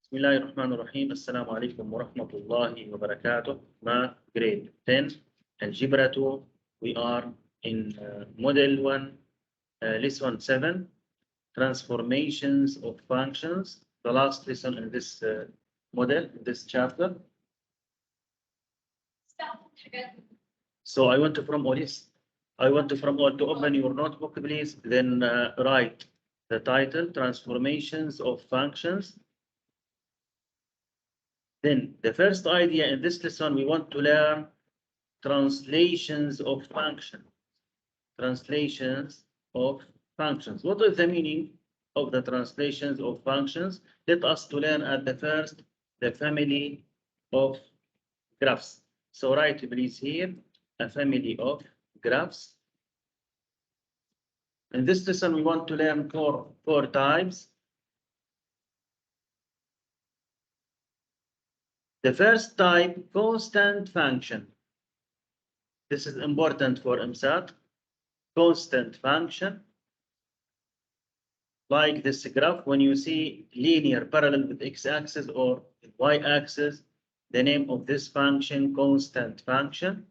بسم الله الرحمن الرحيم. السلام عليكم ورحمة الله وبركاته. Math grade 10 Algebra 2. We are in Model 1, Lesson 7, Transformations of Functions. The last lesson in this model, in this chapter. So I want to from all to open your notebook, please. Then write the title, Transformations of Functions. Then the first idea in this lesson, we want to learn translations of function. Translations of functions. What is the meaning of the translations of functions? Let us to learn at the first the family of graphs. So write please here a family of graphs. In this lesson, we want to learn four types. The first type, constant function. This is important for MSAT. Constant function. Like this graph, when you see linear parallel with x-axis or y-axis, the name of this function, constant function.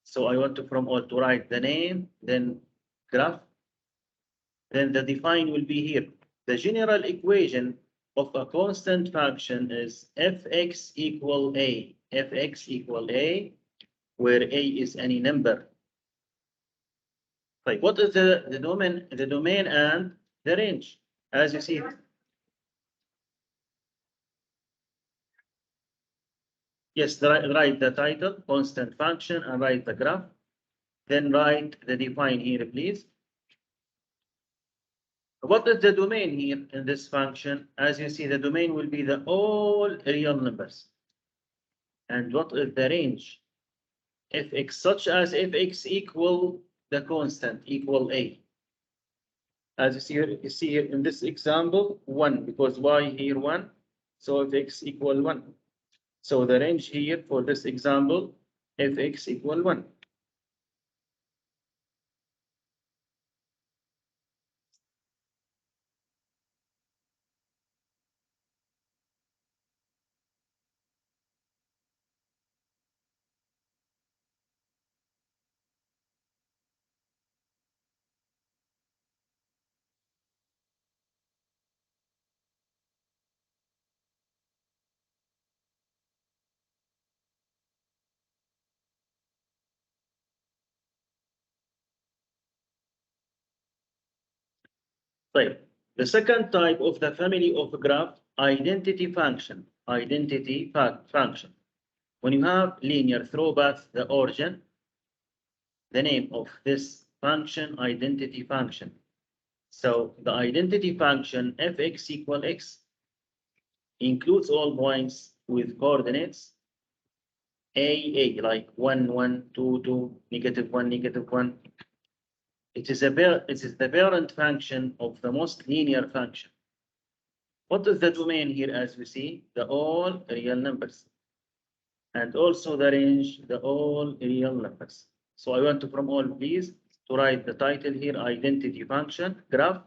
So I want to from all to write the name, then graph. Then the define will be here. The general equation of a constant function is fx equal a. Fx equal a, where a is any number. Like what is the domain and the range? As you see. Yes, write the title, constant function, and write the graph. Then write the define here, please. What is the domain here in this function? As you see, the domain will be the all real numbers. And what is the range? Fx, such as fx equal the constant, equal a. As you see here in this example, 1, because y here 1, so fx equal 1. So the range here for this example, fx equal 1. Right. The second type of the family of graph, identity function. Identity function. When you have linear through path, the origin, the name of this function, identity function. So the identity function fx equal x includes all points with coordinates a, like 1, 1, 2, 2, -1, -1. It is the parent function of the most linear function. What is the domain here as we see? The all real numbers. And also the range, the all real numbers. So I want to from all please to write the title here, identity function, graph,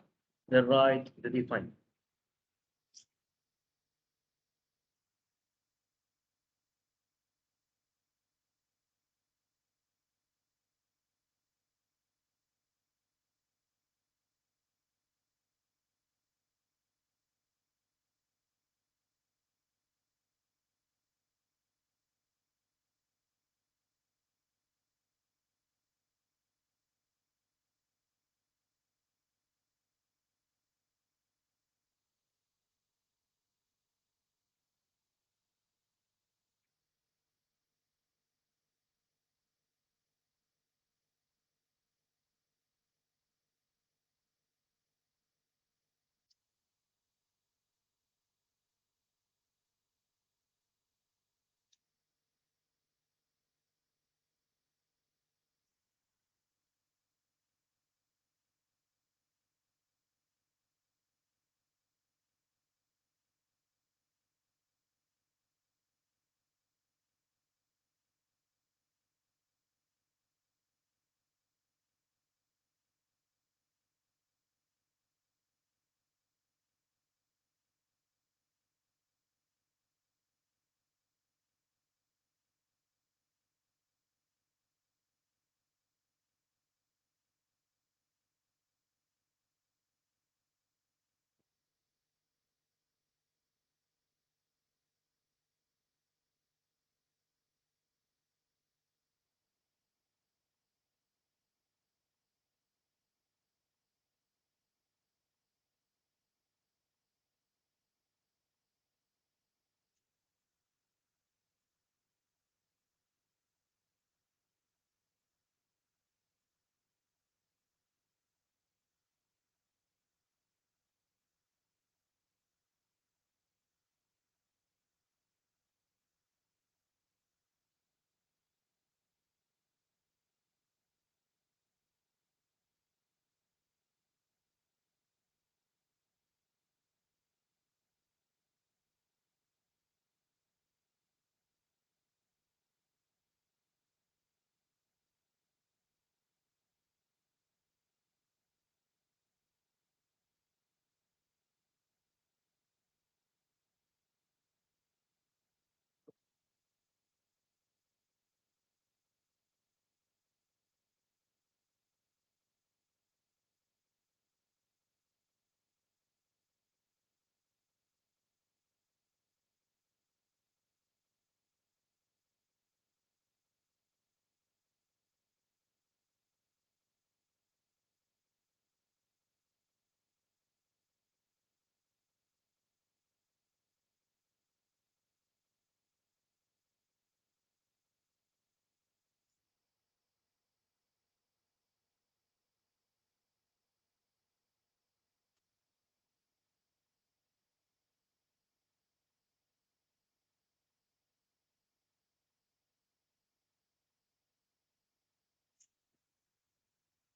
then write the define.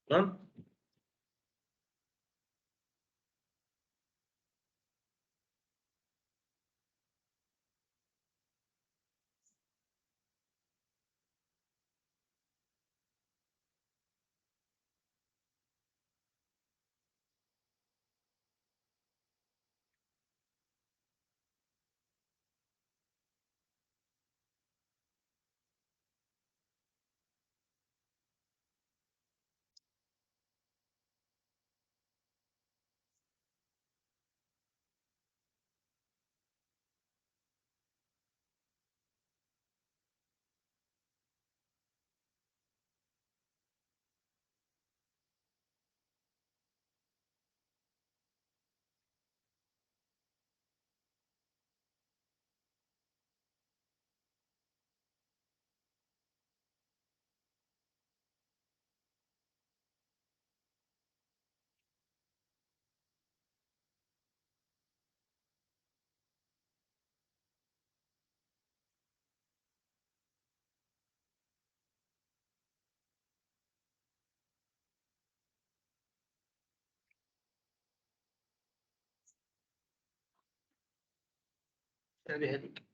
تمام. هذه هذيك.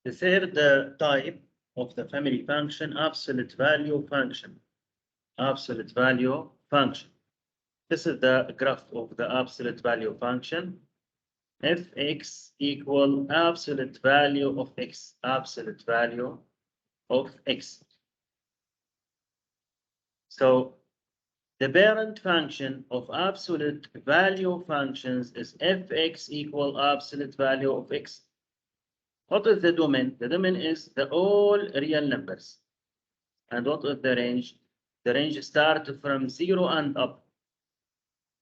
The third type of the family function, absolute value function. Absolute value function. This is the graph of the absolute value function. Fx equal absolute value of x. Absolute value of x. So the parent function of absolute value functions is fx equal absolute value of x. What is the domain? The domain is the all real numbers. And what is the range? The range starts from 0 and up.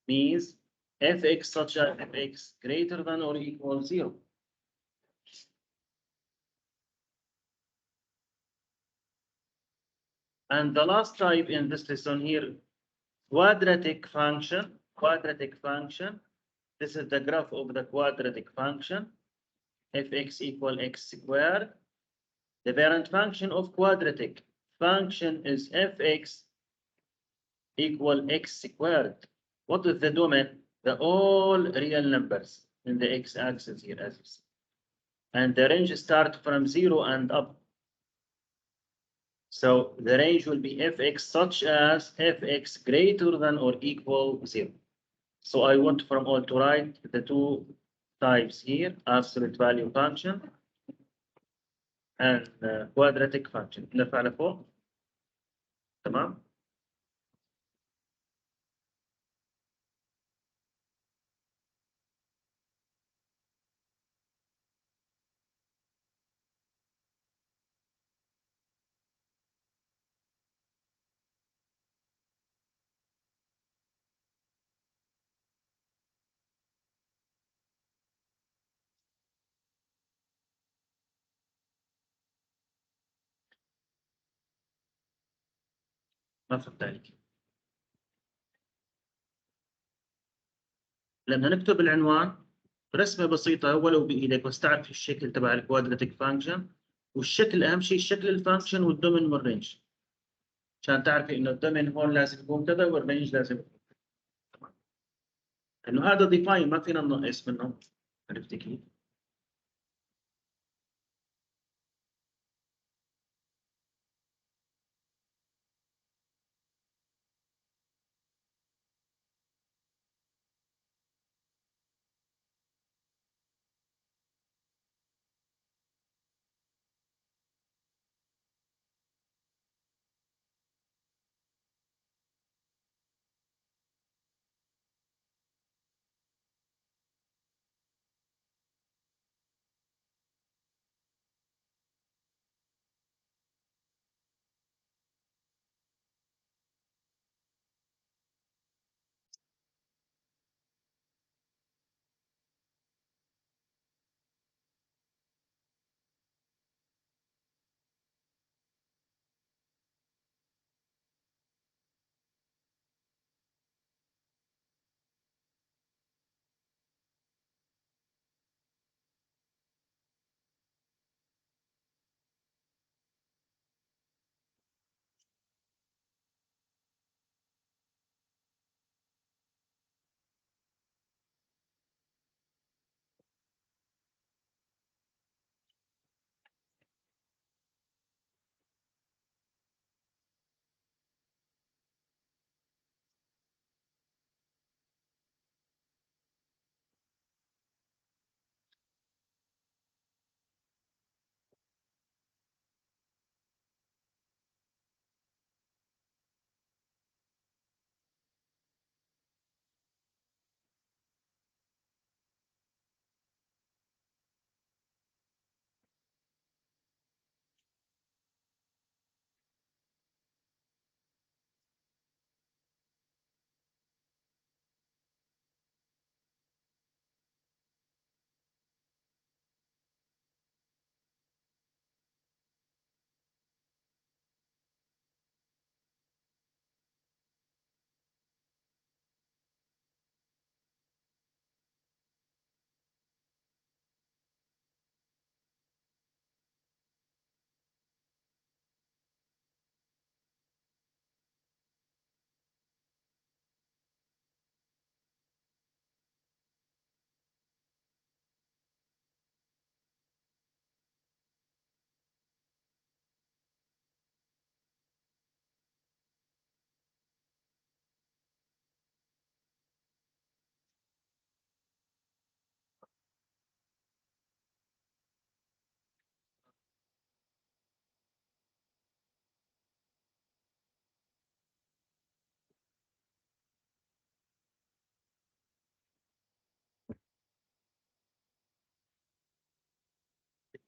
Means fx such as fx greater than or equal 0. And the last type in this lesson here, quadratic function. Quadratic function. This is the graph of the quadratic function. Fx equal x squared. The parent function of quadratic function is fx equal x squared. What is the domain? The all real numbers in the x-axis here, as you see. And the range starts from 0 and up. So the range will be fx such as fx greater than or equal 0. So I want from all to write the two types here, absolute value function and quadratic function. نرفع لفوق. تمام. ما فهمت عليك. لما نكتب العنوان رسمة بسيطة ولو بإيدك بس تعرف الشكل تبع الكوادراتيك فانكشن، والشكل أهم شيء شكل الفانكشن والدومين والرينج، عشان تعرفي إنه الدومين هون لازم يكون كذا والرينج لازم يكون كذا. إنه هذا ديفاين ما فينا ننقص منه. عرفتي كيف؟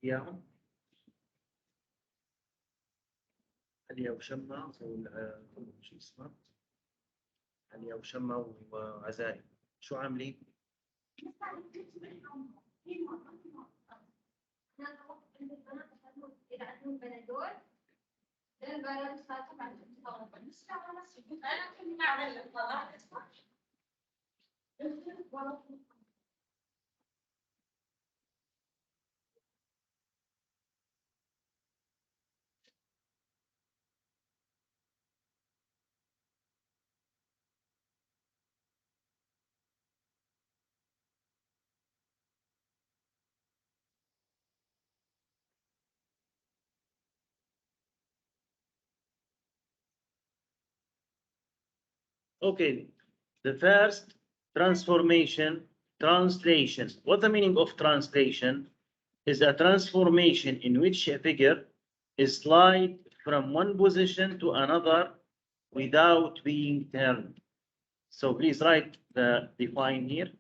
إياهم عليا وشمة شو اسمه عليا وشمة وعزائي شو عاملين؟ Okay, the first transformation, translation. What the meaning of translation? Is a transformation in which a figure is slide from one position to another without being turned. So please write the define here.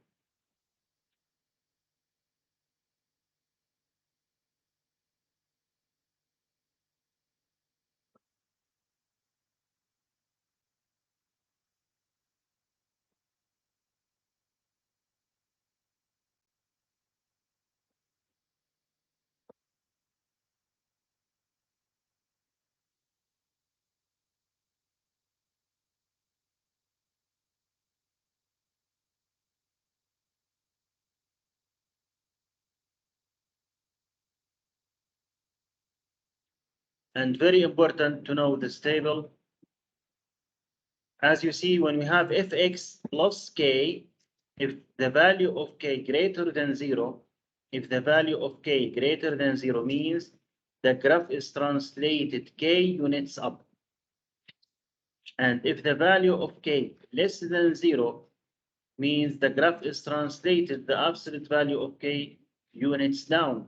And very important to know this table. As you see, when we have fx plus k, if the value of k greater than 0, if the value of k greater than 0 means the graph is translated k units up. And if the value of k less than 0 means the graph is translated the absolute value of k units down.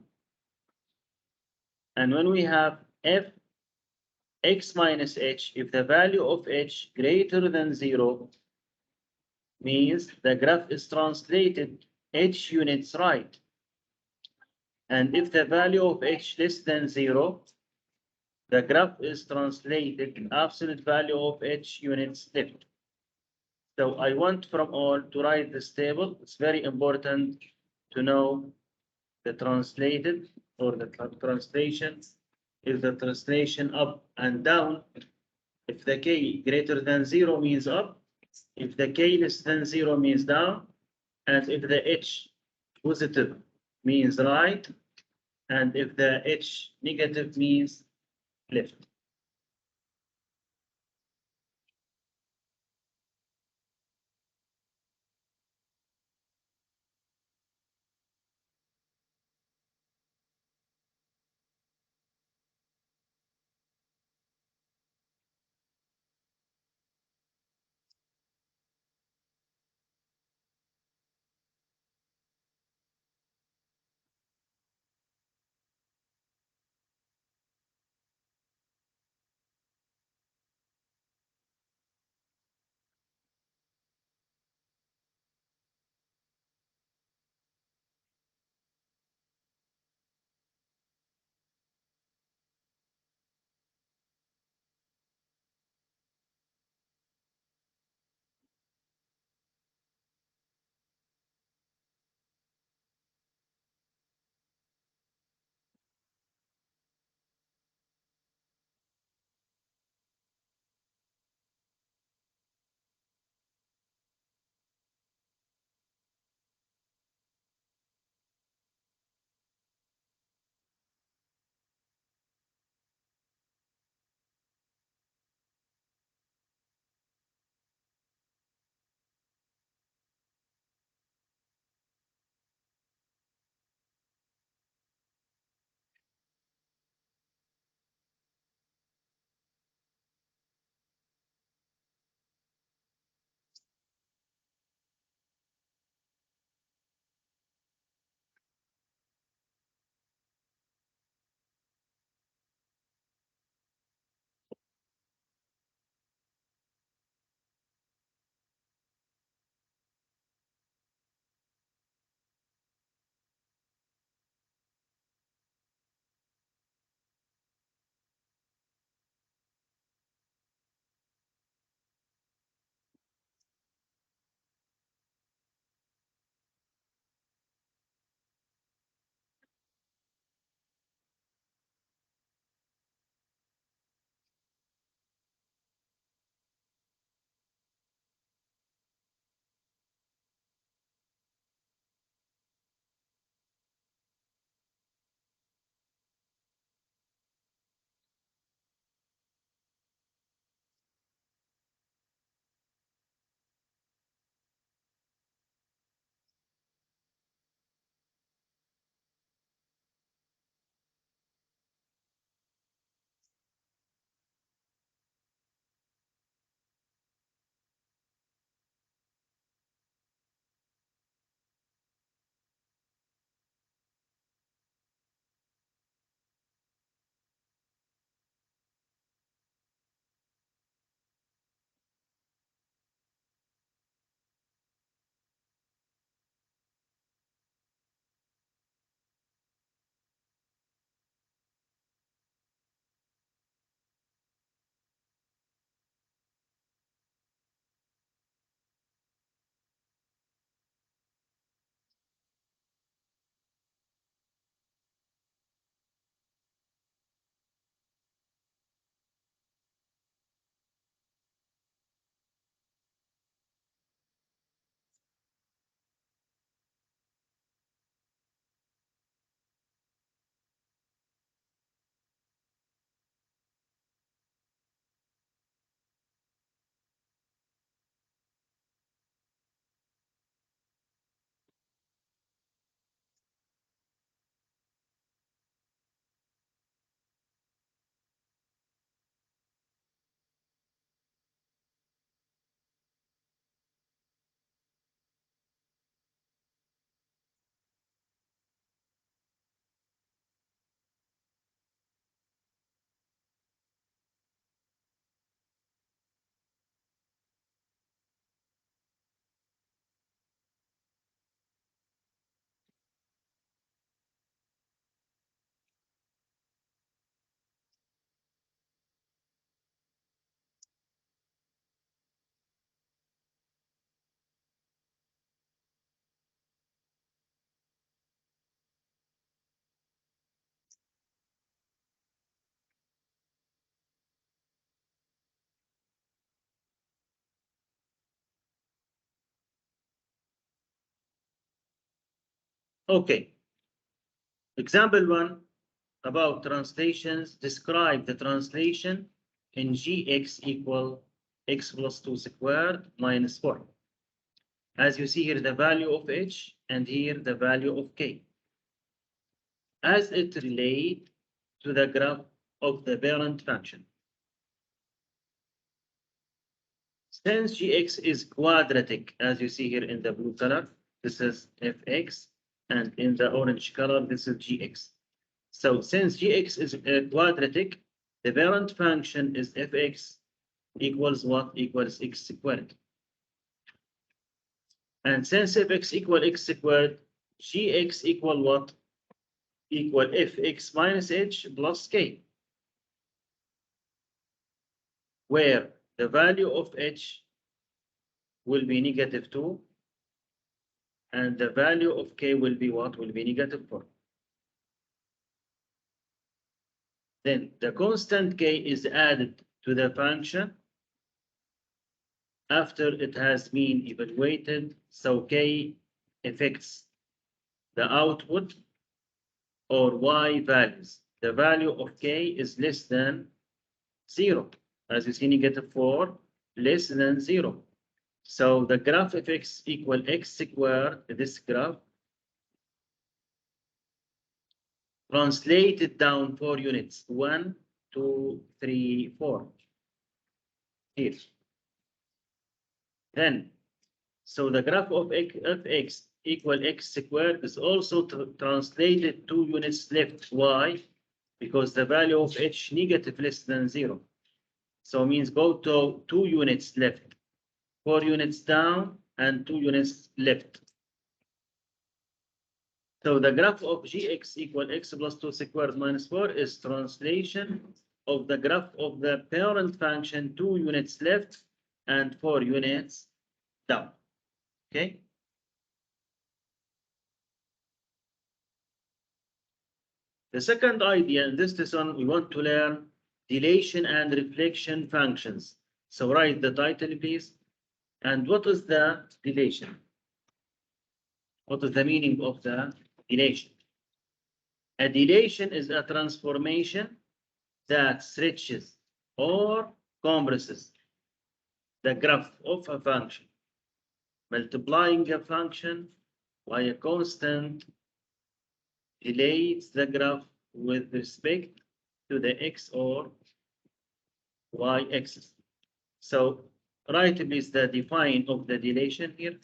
And when we have f x minus h, if the value of h greater than 0 means the graph is translated h units right. And if the value of h less than 0, the graph is translated absolute value of h units left. So I want from all to write this table. It's very important to know the translated or the translation. If the translation up and down, if the k greater than 0 means up, if the k less than 0 means down, and if the h positive means right, and if the h negative means left. Okay. Example 1 about translations. Describe the translation in gx equal x plus 2 squared minus 4. As you see here, the value of h and here the value of k, as it relates to the graph of the parent function. Since gx is quadratic, as you see here in the blue color, this is fx, and in the orange color, this is gx. So since gx is quadratic, the parent function is fx equals what? Equals x squared. And since fx equal x squared, gx equal what? Equal fx minus h plus k, where the value of h will be negative 2, and the value of k will be what? Will be negative 4. Then the constant k is added to the function after it has been evaluated, so k affects the output or y values. The value of k is less than 0. As you see, negative 4 less than 0. So the graph of x equal x squared, this graph, translated down 4 units, 1, 2, 3, 4. Here. Then, so the graph of x equal x squared is also translated 2 units left. Why? Because the value of h negative less than 0. So means go to 2 units left, 4 units down, and 2 units left. So the graph of gx equal x plus 2 squared minus 4 is translation of the graph of the parent function, 2 units left and 4 units down. Okay. The second idea in this lesson, we want to learn dilation and reflection functions. So write the title, please. And what is the dilation? What is the meaning of the dilation? A dilation is a transformation that stretches or compresses the graph of a function, multiplying a function by a constant delays the graph with respect to the x or y axis. So write please the define of the dilation here.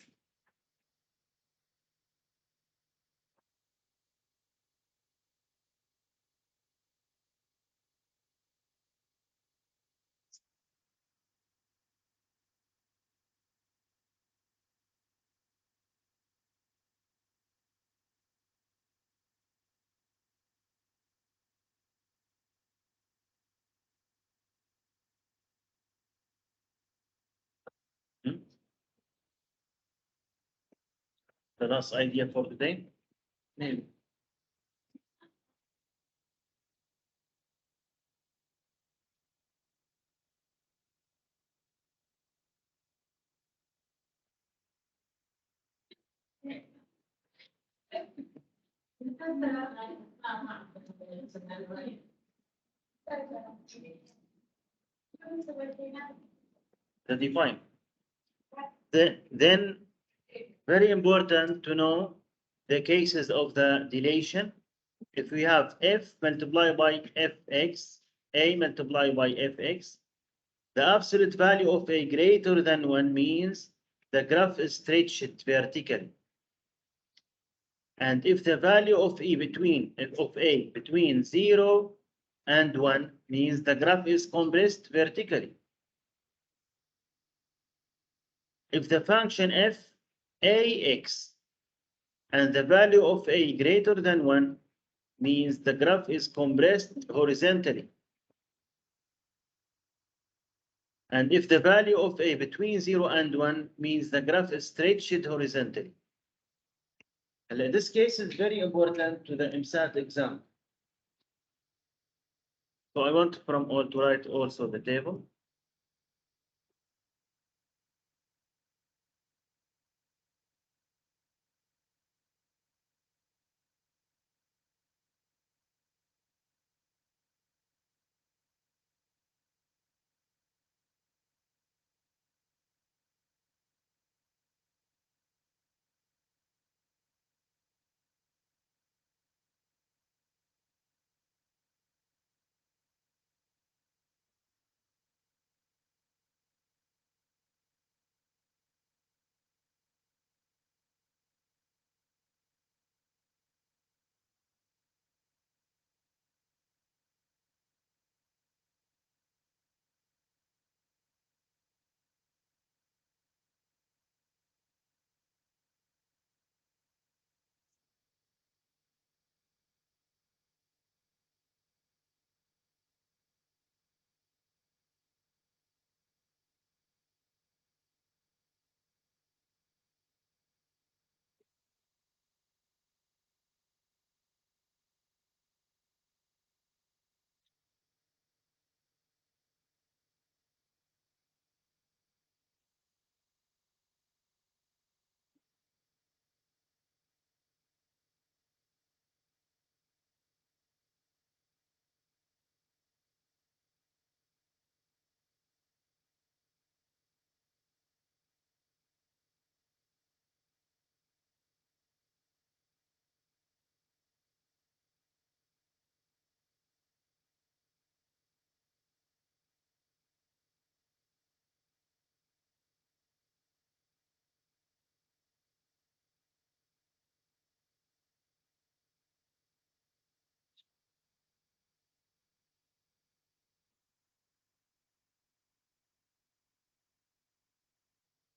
The last idea for today. Maybe. The define. Then very important to know the cases of the dilation. If we have f multiplied by fx, a multiplied by fx, the absolute value of a greater than 1 means the graph is stretched vertically. And if the value of a between 0 and 1 means the graph is compressed vertically. If the function f ax and the value of a greater than 1 means the graph is compressed horizontally. And if the value of a between 0 and 1 means the graph is stretched horizontally. And this case is very important to the MSAT exam. So I want from all to write also the table.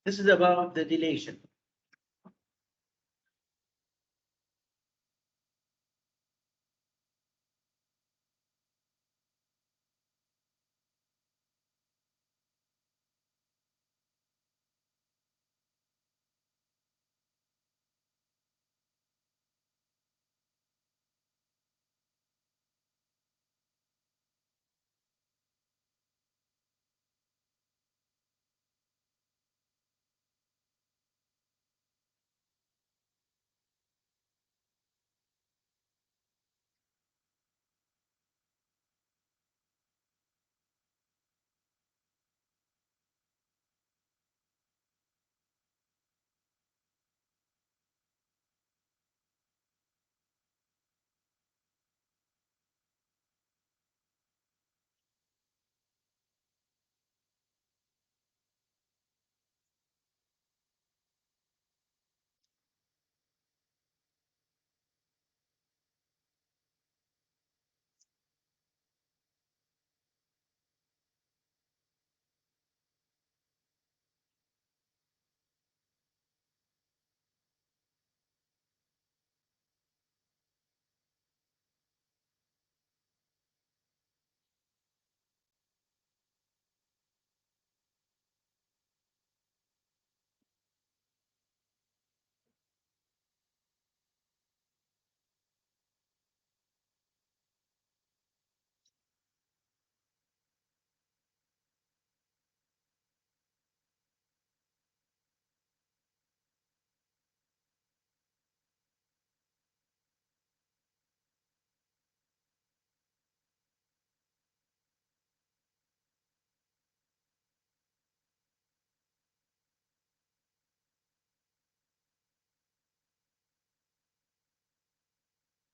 This is about the dilation.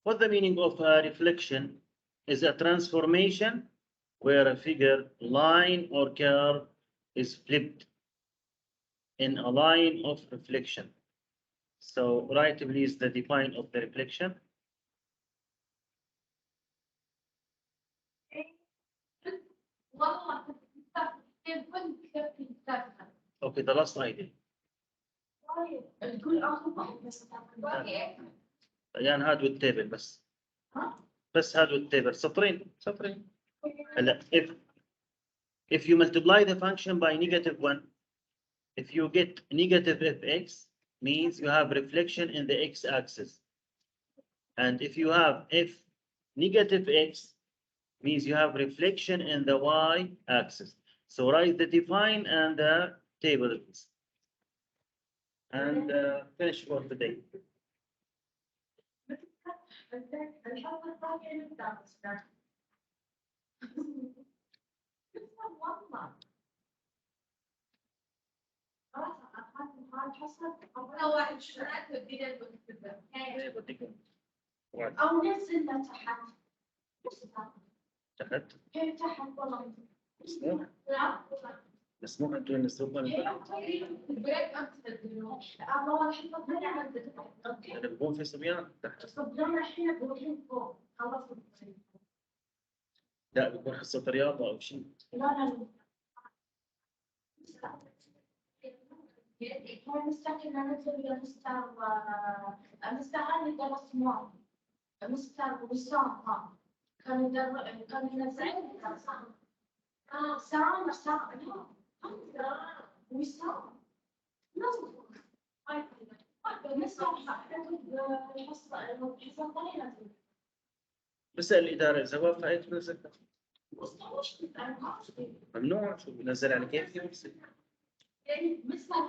What the meaning of a reflection is a transformation where a figure, line, or curve is flipped in a line of reflection. So write please the define of the reflection. Okay, the last idea. يعني هاد والتابل بس هاد والتابل سطرين هلا if you multiply the function by -1, if you get negative fx means you have reflection in the x-axis, and if you have f negative x means you have reflection in the y-axis. So write the define and the table and finish for today. أو نزلنا تحت. تحت كيف تحت والله؟ مسموح لا. مسموح انتوا نسوق الله يعني بكون في صبيان تحت صبيان الحين بروحين فوق خلص. لا بكون حصة رياضة أو شيء. لا كان مستحيل ننزل مستر هذا درس معه مستر وسام كان ينزل سام وسام بسأل الإدارة إذا وافقت بنزل. ممنوع شو بنزل على كيفي بس.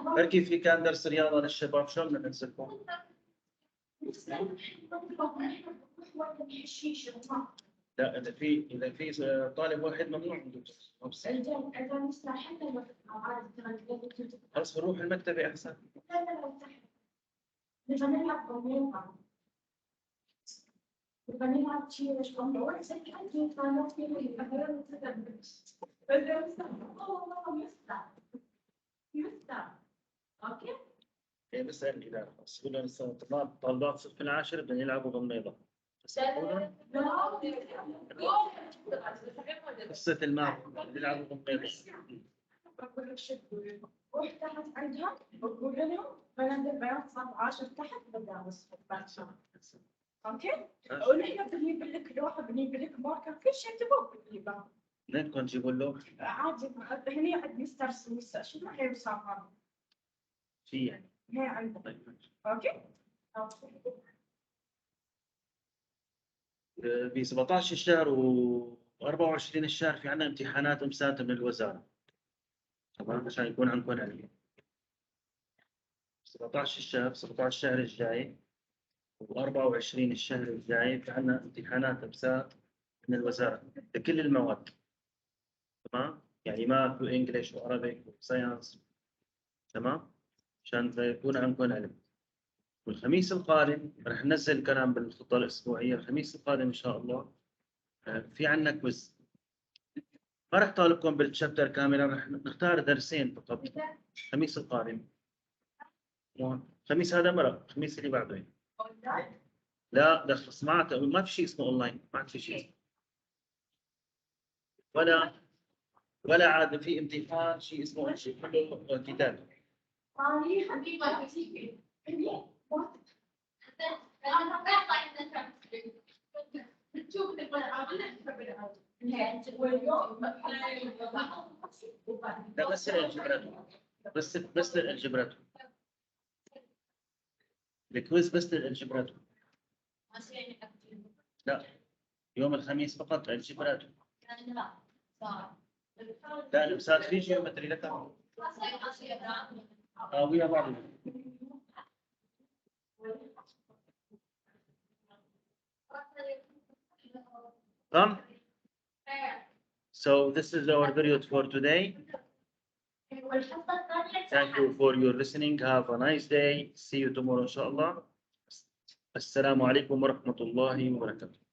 بركي في كان درس رياضة للشباب شلون بدنا ننزلكم؟ لا إذا في طالب واحد ممنوع عنده درس. خلص بروح المكتبة أحسن. نبغى نلعب ضميرة. نبغى نلعب شيء مش ضميرة. اوكي. إيه بسأل الإدارة بس يقول لنا طلاب الصف العاشر بدنا يلعبوا ضميرة. قصة الماء يلعبوا ضميرة. روح تحت عندهم وقول لهم بنادر بياض 19 تحت بدرس اوكي؟ ونحن بنجيب لك لوحه بنجيب لك ماركر كل شيء تبغى بنجيبه. منين كنت تجيبوا له؟ عادي هني عند مستر سويسا شو ما هي وصافها شيء يعني. هي عندنا طيب ماشي. اوكي؟ ب 17 الشهر و 24 الشهر في عندنا امتحانات مساتة من الوزارة. تمام عشان يكون عندكم علم. 17 الشهر 17 الشهر الجاي و 24 الشهر الجاي في عندنا امتحانات مسات من الوزارة لكل المواد. تمام؟ يعني ماث وانجلش وعربي وساينس. تمام؟ عشان يكون عندكم علم. والخميس القادم رح ننزل كلام بالخطة الأسبوعية. الخميس القادم إن شاء الله في عندنا كويز. ما رح طالبكم بالشابتر كاملا، رح نختار درسين فقط. الخميس القادم. الخميس هذا مرة، الخميس اللي بعده يعني. لا ده سمعت ما في شيء اسمه اونلاين، ما في شيء اسمه. ولا عاد في امتحان شيء اسمه كتاب. لا بس الالجبرا بس الالجبرا الكويز بس الالجبرا. لا يوم الخميس فقط الجبرا. لا المسات في جيومتري لك ويا بعض. Come. So this is our video for today. Thank you for your listening. Have a nice day. See you tomorrow, inshallah. السلام عليكم ورحمة الله وبركاته.